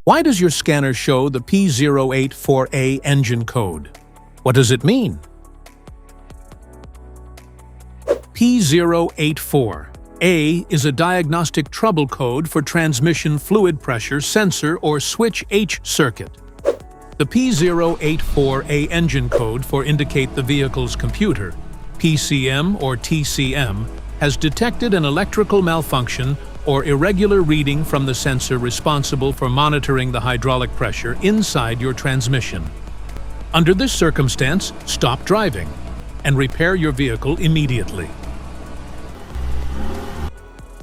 Why does your scanner show the P084A engine code? What does it mean? P084A is a diagnostic trouble code for transmission fluid pressure sensor or switch H circuit. The P084A engine code for indicate the vehicle's computer, PCM or TCM, has detected an electrical malfunction or irregular reading from the sensor responsible for monitoring the hydraulic pressure inside your transmission. Under this circumstance, stop driving and repair your vehicle immediately.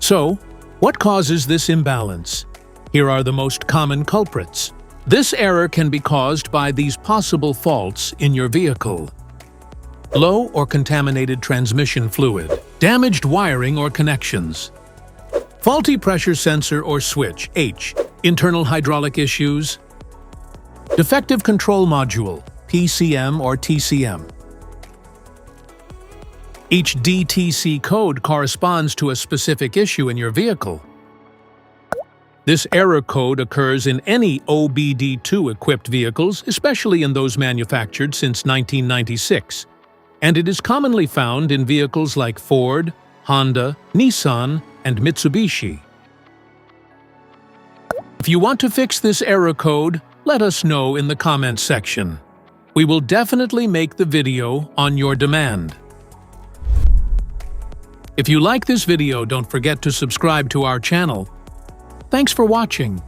So, what causes this imbalance? Here are the most common culprits. This error can be caused by these possible faults in your vehicle: low or contaminated transmission fluid, damaged wiring or connections, faulty pressure sensor or switch H, internal hydraulic issues, defective control module, PCM or TCM. Each DTC code corresponds to a specific issue in your vehicle. This error code occurs in any OBD2-equipped vehicles, especially in those manufactured since 1996, and it is commonly found in vehicles like Ford, Honda, Nissan, and Mitsubishi. If you want to fix this error code, let us know in the comments section. We will definitely make the video on your demand. If you like this video, don't forget to subscribe to our channel. Thanks for watching.